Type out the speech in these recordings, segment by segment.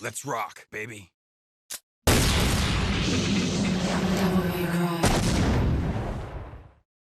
Let's rock, baby.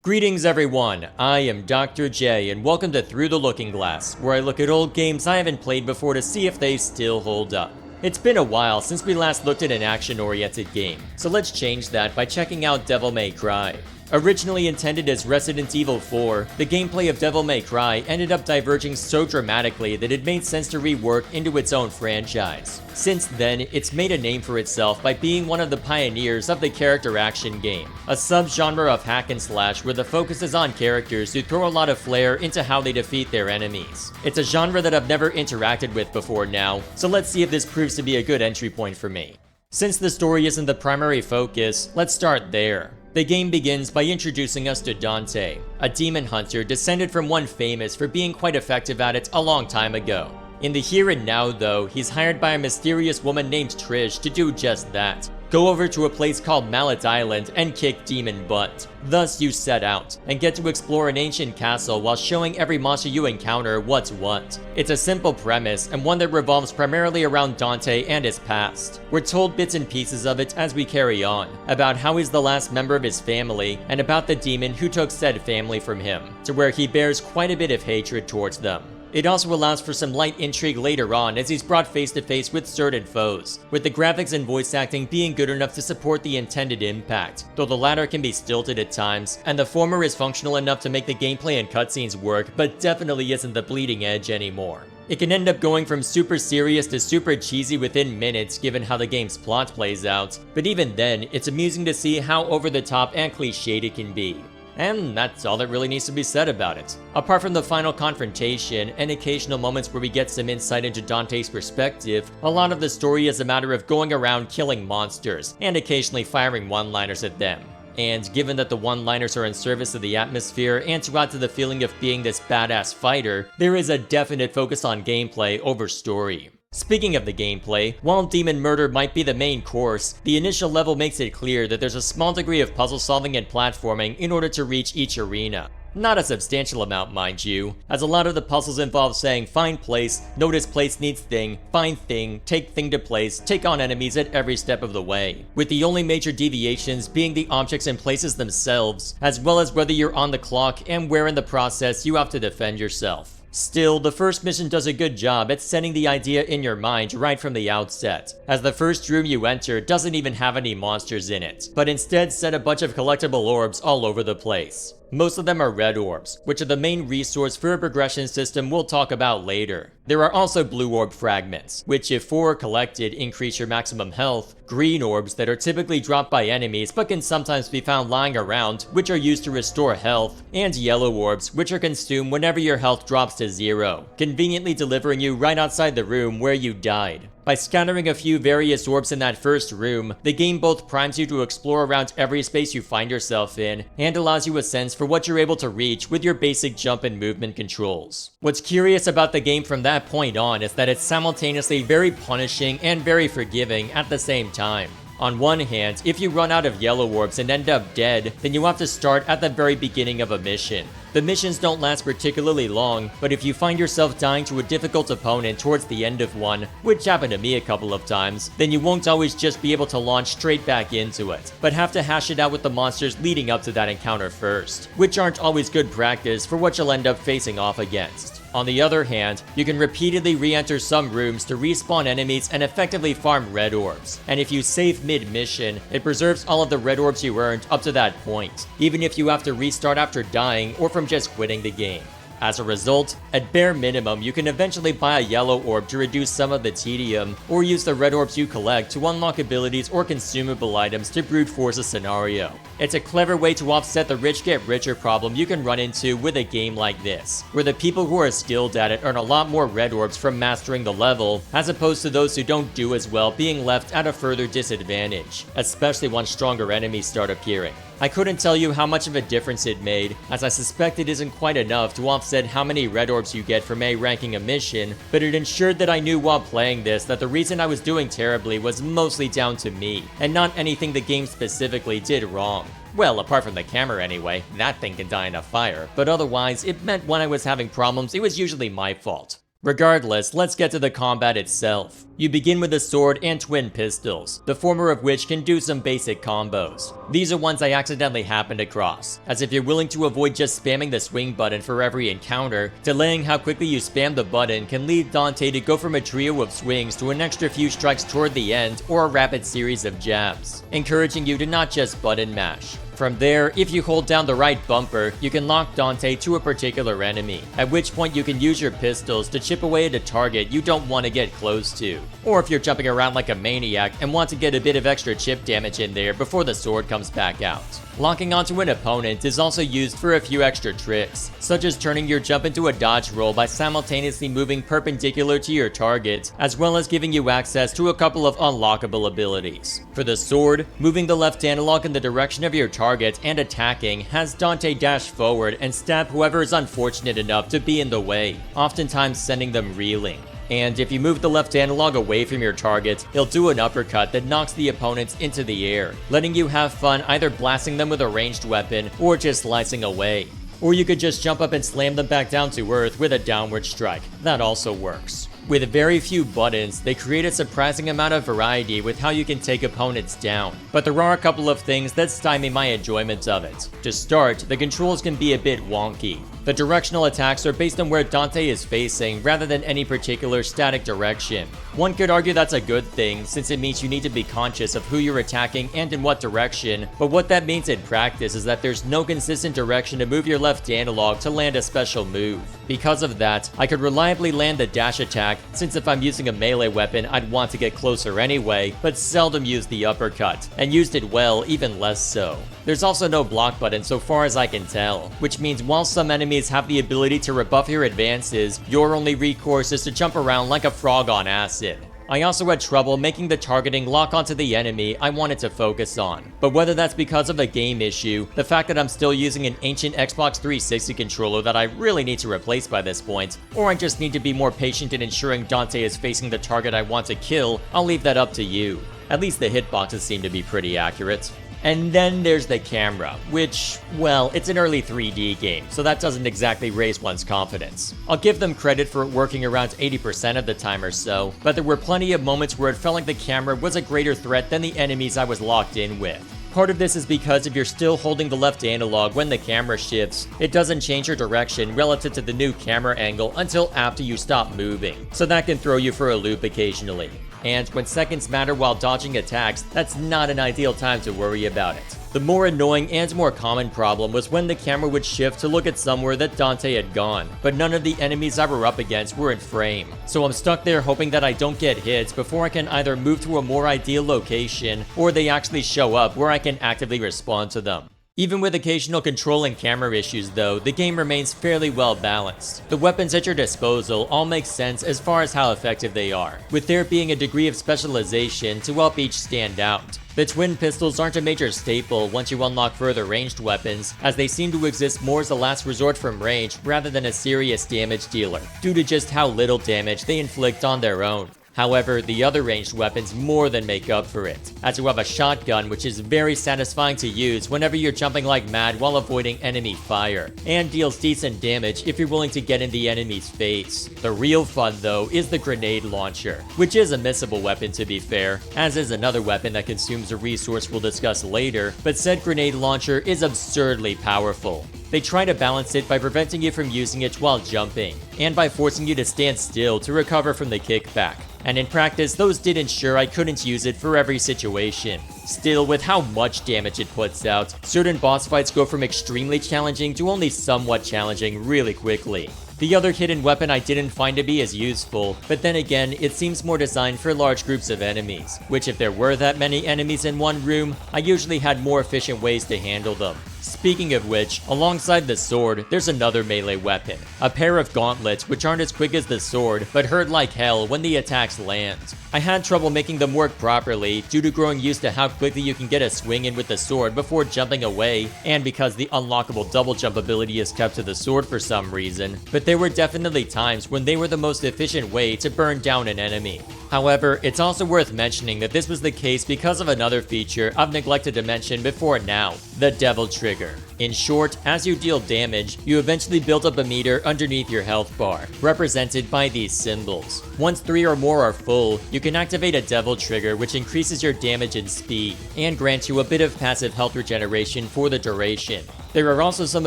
Greetings everyone, I am Dr. J and welcome to Through the Looking Glass, where I look at old games I haven't played before to see if they still hold up. It's been a while since we last looked at an action-oriented game, so let's change that by checking out Devil May Cry. Originally intended as Resident Evil 4, the gameplay of Devil May Cry ended up diverging so dramatically that it made sense to rework into its own franchise. Since then, it's made a name for itself by being one of the pioneers of the character action game, a subgenre of hack and slash where the focus is on characters who throw a lot of flair into how they defeat their enemies. It's a genre that I've never interacted with before now, so let's see if this proves to be a good entry point for me. Since the story isn't the primary focus, let's start there. The game begins by introducing us to Dante, a demon hunter descended from one famous for being quite effective at it a long time ago. In the here and now though, he's hired by a mysterious woman named Trish to do just that. Go over to a place called Mallet Island and kick demon butt. Thus you set out, and get to explore an ancient castle while showing every monster you encounter what's what. It's a simple premise, and one that revolves primarily around Dante and his past. We're told bits and pieces of it as we carry on, about how he's the last member of his family, and about the demon who took said family from him, to where he bears quite a bit of hatred towards them. It also allows for some light intrigue later on as he's brought face to face with certain foes, with the graphics and voice acting being good enough to support the intended impact, though the latter can be stilted at times, and the former is functional enough to make the gameplay and cutscenes work, but definitely isn't the bleeding edge anymore. It can end up going from super serious to super cheesy within minutes given how the game's plot plays out, but even then, it's amusing to see how over the top and cliched it can be. And that's all that really needs to be said about it. Apart from the final confrontation and occasional moments where we get some insight into Dante's perspective, a lot of the story is a matter of going around killing monsters and occasionally firing one-liners at them. And given that the one-liners are in service of the atmosphere and to add to the feeling of being this badass fighter, there is a definite focus on gameplay over story. Speaking of the gameplay, while demon murder might be the main course, the initial level makes it clear that there's a small degree of puzzle solving and platforming in order to reach each arena. Not a substantial amount, mind you, as a lot of the puzzles involve saying find place, notice place needs thing, find thing, take thing to place, take on enemies at every step of the way, with the only major deviations being the objects and places themselves, as well as whether you're on the clock and where in the process you have to defend yourself. Still, the first mission does a good job at setting the idea in your mind right from the outset, as the first room you enter doesn't even have any monsters in it, but instead set a bunch of collectible orbs all over the place. Most of them are red orbs, which are the main resource for a progression system we'll talk about later. There are also blue orb fragments, which if 4 are collected increase your maximum health, green orbs that are typically dropped by enemies but can sometimes be found lying around, which are used to restore health, and yellow orbs, which are consumed whenever your health drops to 0, conveniently delivering you right outside the room where you died. By scattering a few various orbs in that first room, the game both primes you to explore around every space you find yourself in, and allows you a sense for what you're able to reach with your basic jump and movement controls. What's curious about the game from that point on is that it's simultaneously very punishing and very forgiving at the same time. On one hand, if you run out of yellow orbs and end up dead, then you have to start at the very beginning of a mission. The missions don't last particularly long, but if you find yourself dying to a difficult opponent towards the end of one, which happened to me a couple of times, then you won't always just be able to launch straight back into it, but have to hash it out with the monsters leading up to that encounter first, which aren't always good practice for what you'll end up facing off against. On the other hand, you can repeatedly re-enter some rooms to respawn enemies and effectively farm red orbs, and if you save mid-mission, it preserves all of the red orbs you earned up to that point, even if you have to restart after dying or from just quitting the game. As a result, at bare minimum, you can eventually buy a yellow orb to reduce some of the tedium, or use the red orbs you collect to unlock abilities or consumable items to brute force a scenario. It's a clever way to offset the rich get richer problem you can run into with a game like this, where the people who are skilled at it earn a lot more red orbs from mastering the level, as opposed to those who don't do as well being left at a further disadvantage, especially once stronger enemies start appearing. I couldn't tell you how much of a difference it made, as I suspect it isn't quite enough to offset how many red orbs you get from ranking a mission, but it ensured that I knew while playing this that the reason I was doing terribly was mostly down to me, and not anything the game specifically did wrong. Well, apart from the camera anyway, that thing can die in a fire, but otherwise, it meant when I was having problems, it was usually my fault. Regardless, let's get to the combat itself. You begin with a sword and twin pistols, the former of which can do some basic combos. These are ones I accidentally happened across, as if you're willing to avoid just spamming the swing button for every encounter, delaying how quickly you spam the button can lead Dante to go from a trio of swings to an extra few strikes toward the end or a rapid series of jabs, encouraging you to not just button mash. From there, if you hold down the right bumper, you can lock Dante to a particular enemy, at which point you can use your pistols to chip away at a target you don't want to get close to. Or if you're jumping around like a maniac and want to get a bit of extra chip damage in there before the sword comes back out. Locking onto an opponent is also used for a few extra tricks, such as turning your jump into a dodge roll by simultaneously moving perpendicular to your target, as well as giving you access to a couple of unlockable abilities. For the sword, moving the left analog in the direction of your target and attacking has Dante dash forward and stab whoever is unfortunate enough to be in the way, oftentimes sending them reeling. And if you move the left analog away from your target, he'll do an uppercut that knocks the opponents into the air, letting you have fun either blasting them with a ranged weapon or just slicing away. Or you could just jump up and slam them back down to earth with a downward strike. That also works. With very few buttons, they create a surprising amount of variety with how you can take opponents down. But there are a couple of things that stymie my enjoyment of it. To start, the controls can be a bit wonky. The directional attacks are based on where Dante is facing rather than any particular static direction. One could argue that's a good thing, since it means you need to be conscious of who you're attacking and in what direction, but what that means in practice is that there's no consistent direction to move your left analog to land a special move. Because of that, I could reliably land the dash attack, since if I'm using a melee weapon I'd want to get closer anyway, but seldom use the uppercut, and used it well even less so. There's also no block button so far as I can tell, which means while some enemies have the ability to rebuff your advances, your only recourse is to jump around like a frog on acid. I also had trouble making the targeting lock onto the enemy I wanted to focus on. But whether that's because of a game issue, the fact that I'm still using an ancient Xbox 360 controller that I really need to replace by this point, or I just need to be more patient in ensuring Dante is facing the target I want to kill, I'll leave that up to you. At least the hitboxes seem to be pretty accurate. And then there's the camera, which, well, it's an early 3D game, so that doesn't exactly raise one's confidence. I'll give them credit for it working around 80% of the time or so, but there were plenty of moments where it felt like the camera was a greater threat than the enemies I was locked in with. Part of this is because if you're still holding the left analog when the camera shifts, it doesn't change your direction relative to the new camera angle until after you stop moving, so that can throw you for a loop occasionally. And when seconds matter while dodging attacks, that's not an ideal time to worry about it. The more annoying and more common problem was when the camera would shift to look at somewhere that Dante had gone, but none of the enemies I were up against were in frame. So I'm stuck there hoping that I don't get hit before I can either move to a more ideal location, or they actually show up where I can actively respond to them. Even with occasional control and camera issues though, the game remains fairly well balanced. The weapons at your disposal all make sense as far as how effective they are, with there being a degree of specialization to help each stand out. The twin pistols aren't a major staple once you unlock further ranged weapons, as they seem to exist more as a last resort from range rather than a serious damage dealer, due to just how little damage they inflict on their own. However, the other ranged weapons more than make up for it, as you have a shotgun which is very satisfying to use whenever you're jumping like mad while avoiding enemy fire, and deals decent damage if you're willing to get in the enemy's face. The real fun though is the grenade launcher, which is a missable weapon to be fair, as is another weapon that consumes a resource we'll discuss later, but said grenade launcher is absurdly powerful. They try to balance it by preventing you from using it while jumping, and by forcing you to stand still to recover from the kickback. And in practice, those did ensure I couldn't use it for every situation. Still, with how much damage it puts out, certain boss fights go from extremely challenging to only somewhat challenging really quickly. The other hidden weapon I didn't find to be as useful, but then again, it seems more designed for large groups of enemies, which if there were that many enemies in one room, I usually had more efficient ways to handle them. Speaking of which, alongside the sword, there's another melee weapon, a pair of gauntlets which aren't as quick as the sword, but hurt like hell when the attacks land. I had trouble making them work properly due to growing used to how quickly you can get a swing in with the sword before jumping away, and because the unlockable double jump ability is kept to the sword for some reason, but there were definitely times when they were the most efficient way to burn down an enemy. However, it's also worth mentioning that this was the case because of another feature I've neglected to mention before now, the Devil Trigger. trigger. In short, as you deal damage, you eventually build up a meter underneath your health bar, represented by these symbols. Once 3 or more are full, you can activate a devil trigger which increases your damage and speed, and grants you a bit of passive health regeneration for the duration. There are also some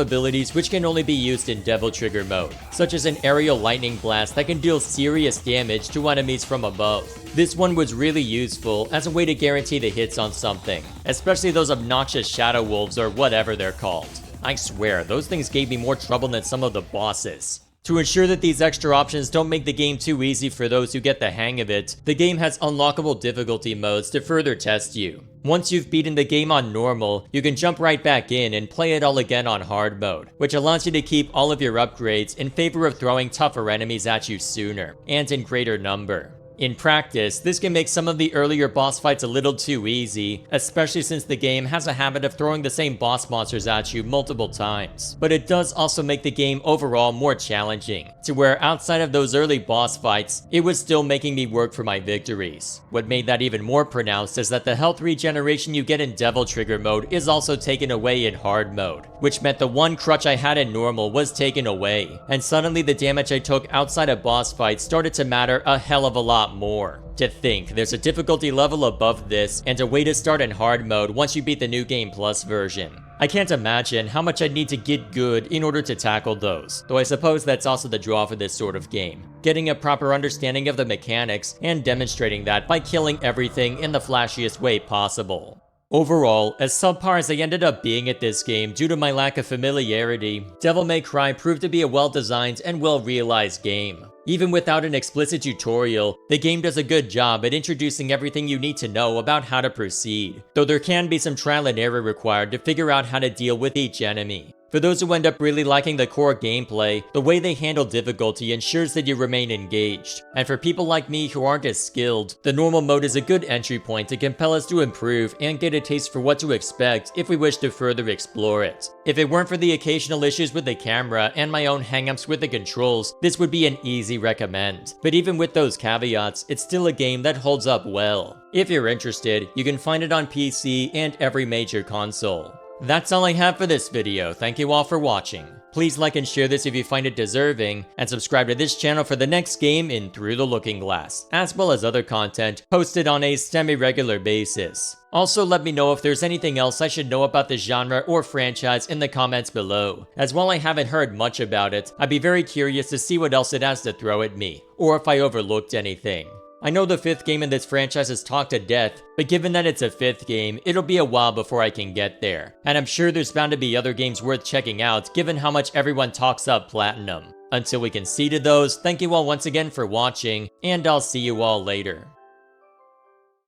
abilities which can only be used in Devil Trigger mode, such as an aerial lightning blast that can deal serious damage to enemies from above. This one was really useful as a way to guarantee the hits on something, especially those obnoxious Shadow Wolves or whatever they're called. I swear, those things gave me more trouble than some of the bosses. To ensure that these extra options don't make the game too easy for those who get the hang of it, the game has unlockable difficulty modes to further test you. Once you've beaten the game on normal, you can jump right back in and play it all again on hard mode, which allows you to keep all of your upgrades in favor of throwing tougher enemies at you sooner, and in greater number. In practice, this can make some of the earlier boss fights a little too easy, especially since the game has a habit of throwing the same boss monsters at you multiple times. But it does also make the game overall more challenging, to where outside of those early boss fights, it was still making me work for my victories. What made that even more pronounced is that the health regeneration you get in Devil Trigger mode is also taken away in hard mode, which meant the one crutch I had in normal was taken away, and suddenly the damage I took outside of boss fights started to matter a hell of a lot more. To think, there's a difficulty level above this and a way to start in hard mode once you beat the New Game Plus version. I can't imagine how much I'd need to get good in order to tackle those, though I suppose that's also the draw for this sort of game. Getting a proper understanding of the mechanics and demonstrating that by killing everything in the flashiest way possible. Overall, as subpar as I ended up being at this game due to my lack of familiarity, Devil May Cry proved to be a well-designed and well-realized game. Even without an explicit tutorial, the game does a good job at introducing everything you need to know about how to proceed, though there can be some trial and error required to figure out how to deal with each enemy. For those who end up really liking the core gameplay, the way they handle difficulty ensures that you remain engaged. And for people like me who aren't as skilled, the normal mode is a good entry point to compel us to improve and get a taste for what to expect if we wish to further explore it. If it weren't for the occasional issues with the camera and my own hangups with the controls, this would be an easy recommend. But even with those caveats, it's still a game that holds up well. If you're interested, you can find it on PC and every major console. That's all I have for this video. Thank you all for watching. Please like and share this if you find it deserving, and subscribe to this channel for the next game in Through the Looking Glass, as well as other content posted on a semi-regular basis. Also, let me know if there's anything else I should know about the genre or franchise in the comments below, as while I haven't heard much about it, I'd be very curious to see what else it has to throw at me, or if I overlooked anything. I know the 5th game in this franchise is talked to death, but given that it's a 5th game, it'll be a while before I can get there. And I'm sure there's bound to be other games worth checking out given how much everyone talks up Platinum. Until we can see to those, thank you all once again for watching, and I'll see you all later.